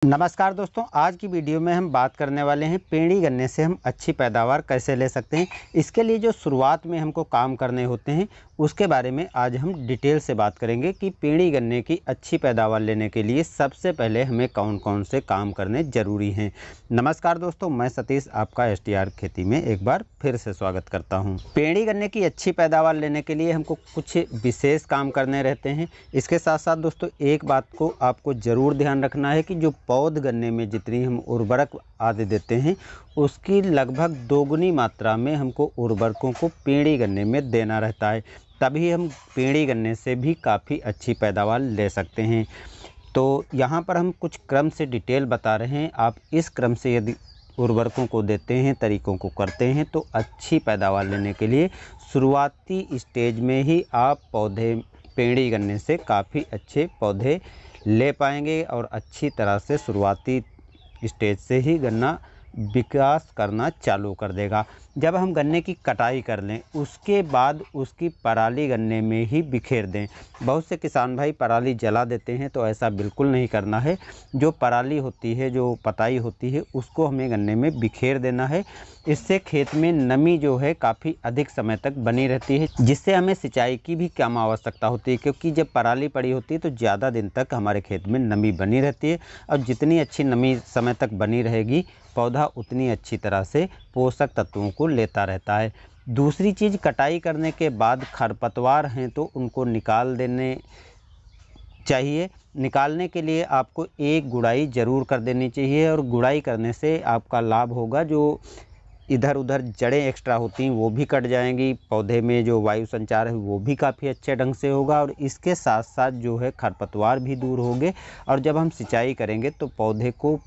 नमस्कार दोस्तों, आज की वीडियो में हम बात करने वाले हैं पेड़ी गन्ने से हम अच्छी पैदावार कैसे ले सकते हैं। इसके लिए जो शुरुआत में हमको काम करने होते हैं उसके बारे में आज हम डिटेल से बात करेंगे कि पेड़ी गन्ने की अच्छी पैदावार लेने के लिए सबसे पहले हमें कौन कौन से काम करने ज़रूरी हैं। नमस्कार दोस्तों, मैं सतीश आपका STR खेती में एक बार फिर से स्वागत करता हूं। पेड़ी गन्ने की अच्छी पैदावार लेने के लिए हमको कुछ विशेष काम करने रहते हैं। इसके साथ साथ दोस्तों एक बात को आपको ज़रूर ध्यान रखना है कि जो पौध गन्ने में जितनी हम उर्वरक आदि देते हैं उसकी लगभग दोगुनी मात्रा में हमको उर्वरकों को पेड़ी गन्ने में देना रहता है, तभी हम पेड़ी गन्ने से भी काफ़ी अच्छी पैदावार ले सकते हैं। तो यहाँ पर हम कुछ क्रम से डिटेल बता रहे हैं। आप इस क्रम से यदि उर्वरकों को देते हैं, तरीक़ों को करते हैं तो अच्छी पैदावार लेने के लिए शुरुआती स्टेज में ही आप पौधे पेड़ी गन्ने से काफ़ी अच्छे पौधे ले पाएंगे और अच्छी तरह से शुरुआती स्टेज से ही गन्ना विकास करना चालू कर देगा। जब हम गन्ने की कटाई कर लें उसके बाद उसकी पराली गन्ने में ही बिखेर दें। बहुत से किसान भाई पराली जला देते हैं, तो ऐसा बिल्कुल नहीं करना है। जो पराली होती है, जो पताई होती है, उसको हमें गन्ने में बिखेर देना है। इससे खेत में नमी जो है काफ़ी अधिक समय तक बनी रहती है, जिससे हमें सिंचाई की भी कम आवश्यकता होती है, क्योंकि जब पराली पड़ी होती है तो ज़्यादा दिन तक हमारे खेत में नमी बनी रहती है और जितनी अच्छी नमी समय तक बनी रहेगी पौधा उतनी अच्छी तरह से पोषक तत्वों को लेता रहता है। दूसरी चीज़, कटाई करने के बाद खरपतवार हैं तो उनको निकाल देने चाहिए। निकालने के लिए आपको एक गुड़ाई ज़रूर कर देनी चाहिए और गुड़ाई करने से आपका लाभ होगा, जो इधर उधर जड़ें एक्स्ट्रा होती हैं वो भी कट जाएंगी, पौधे में जो वायु संचार है वो भी काफ़ी अच्छे ढंग से होगा और इसके साथ साथ जो है खरपतवार भी दूर होंगे। और जब हम सिंचाई करेंगे तो पौधे को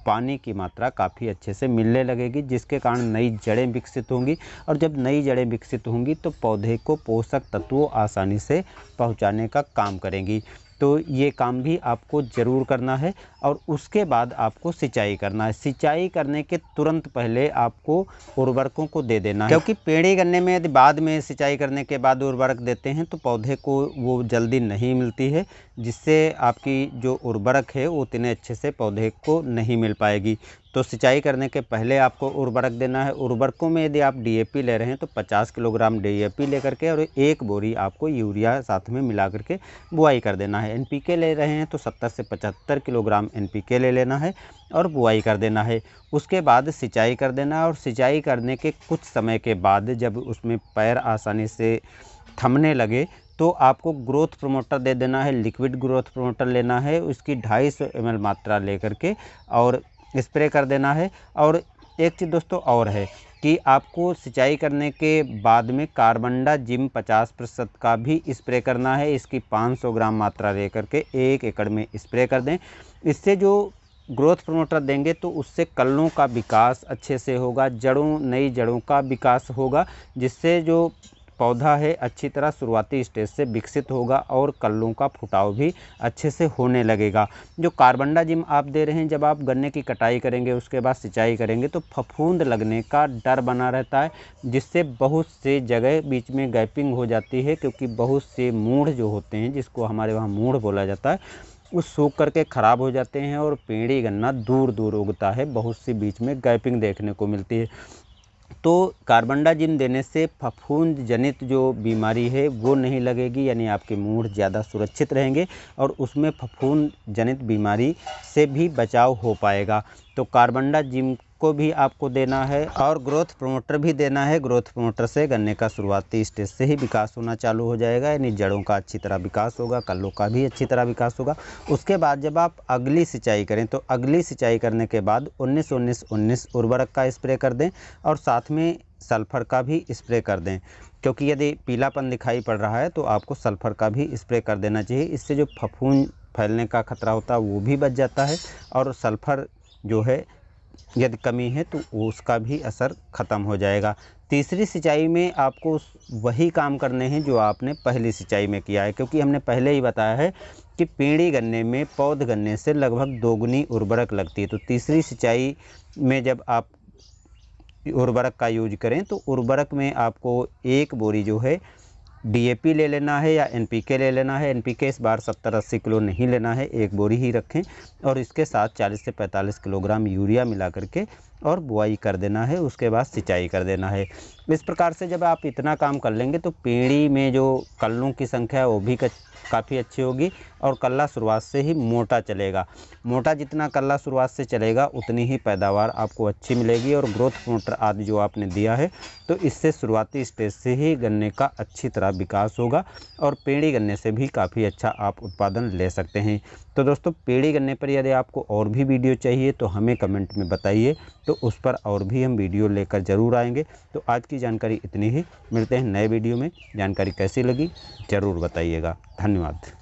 पानी की मात्रा काफ़ी अच्छे से मिलने लगेगी, जिसके कारण नई जड़ें विकसित होंगी और जब नई जड़ें विकसित होंगी तो पौधे को पोषक तत्वों आसानी से पहुंचाने का काम करेंगी। तो ये काम भी आपको ज़रूर करना है और उसके बाद आपको सिंचाई करना है। सिंचाई करने के तुरंत पहले आपको उर्वरकों को दे देना है, क्योंकि पेड़ी गन्ने में यदि बाद में सिंचाई करने के बाद उर्वरक देते हैं तो पौधे को वो जल्दी नहीं मिलती है, जिससे आपकी जो उर्वरक है वो उतने अच्छे से पौधे को नहीं मिल पाएगी। तो सिंचाई करने के पहले आपको उर्वरक देना है। उर्वरकों में यदि आप DAP ले रहे हैं तो 50 किलोग्राम DAP लेकर के और एक बोरी आपको यूरिया साथ में मिला करके बुआई कर देना है। NPK ले रहे हैं तो 70 से 75 किलोग्राम NPK ले लेना है और बुआई कर देना है। उसके बाद सिंचाई कर देना है और सिंचाई करने के कुछ समय के बाद जब उसमें पैर आसानी से थमने लगे तो आपको ग्रोथ प्रमोटर दे देना है। लिक्विड ग्रोथ प्रमोटर लेना है, उसकी 250 ml मात्रा लेकर के और स्प्रे कर देना है। और एक चीज़ दोस्तों और है कि आपको सिंचाई करने के बाद में कार्बनडाजिम 50% का भी स्प्रे करना है। इसकी 500 ग्राम मात्रा लेकर के 1 एकड़ में स्प्रे कर दें। इससे जो ग्रोथ प्रमोटर देंगे तो उससे कल्लों का विकास अच्छे से होगा, नई जड़ों का विकास होगा, जिससे जो पौधा है अच्छी तरह शुरुआती स्टेज से विकसित होगा और कल्लों का फुटाव भी अच्छे से होने लगेगा। जो कार्बनडाजिम आप दे रहे हैं, जब आप गन्ने की कटाई करेंगे उसके बाद सिंचाई करेंगे तो फफूंद लगने का डर बना रहता है, जिससे बहुत से जगह बीच में गैपिंग हो जाती है, क्योंकि बहुत से मूढ़ जो होते हैं, जिसको हमारे वहाँ मूढ़ बोला जाता है, वो सूख करके ख़राब हो जाते हैं और पेड़ी गन्ना दूर दूर उगता है। बहुत सी बीच में गैपिंग देखने को मिलती है। तो कार्बनडाजिम देने से फफूंद जनित जो बीमारी है वो नहीं लगेगी, यानी आपके मूढ़ ज़्यादा सुरक्षित रहेंगे और उसमें फफूंद जनित बीमारी से भी बचाव हो पाएगा। तो कार्बनडाजिम को भी आपको देना है और ग्रोथ प्रमोटर भी देना है। ग्रोथ प्रमोटर से गन्ने का शुरुआती स्टेज से ही विकास होना चालू हो जाएगा, यानी जड़ों का अच्छी तरह विकास होगा, कल्लों का भी अच्छी तरह विकास होगा। उसके बाद जब आप अगली सिंचाई करें तो अगली सिंचाई करने के बाद 19-19-19 उर्वरक का स्प्रे कर दें और साथ में सल्फ़र का भी स्प्रे कर दें, क्योंकि यदि पीलापन दिखाई पड़ रहा है तो आपको सल्फ़र का भी स्प्रे कर देना चाहिए। इससे जो फफूंद फैलने का खतरा होता है वो भी बच जाता है और सल्फ़र जो है यदि कमी है तो उसका भी असर ख़त्म हो जाएगा। तीसरी सिंचाई में आपको वही काम करने हैं जो आपने पहली सिंचाई में किया है, क्योंकि हमने पहले ही बताया है कि पेड़ी गन्ने में पौध गन्ने से लगभग दोगुनी उर्वरक लगती है। तो तीसरी सिंचाई में जब आप उर्वरक का यूज करें तो उर्वरक में आपको एक बोरी जो है DAP ले लेना है या NPK ले लेना है। NPK इस बार 70-80 किलो नहीं लेना है, एक बोरी ही रखें और इसके साथ 40 से 45 किलोग्राम यूरिया मिला करके और बुआई कर देना है। उसके बाद सिंचाई कर देना है। इस प्रकार से जब आप इतना काम कर लेंगे तो पेड़ी में जो कल्लों की संख्या है वो भी काफ़ी अच्छी होगी और कल्ला शुरुआत से ही मोटा चलेगा। मोटा जितना कल्ला शुरुआत से चलेगा उतनी ही पैदावार आपको अच्छी मिलेगी। और ग्रोथ प्रमोटर आदि जो आपने दिया है तो इससे शुरुआती स्टेज से ही गन्ने का अच्छी तरह विकास होगा और पेड़ी गन्ने से भी काफ़ी अच्छा आप उत्पादन ले सकते हैं। तो दोस्तों, पेड़ी गन्ने पर यदि आपको और भी वीडियो चाहिए तो हमें कमेंट में बताइए, तो उस पर और भी हम वीडियो लेकर ज़रूर आएंगे। तो आज की जानकारी इतनी ही, मिलते हैं नए वीडियो में। जानकारी कैसी लगी ज़रूर बताइएगा। धन्यवाद।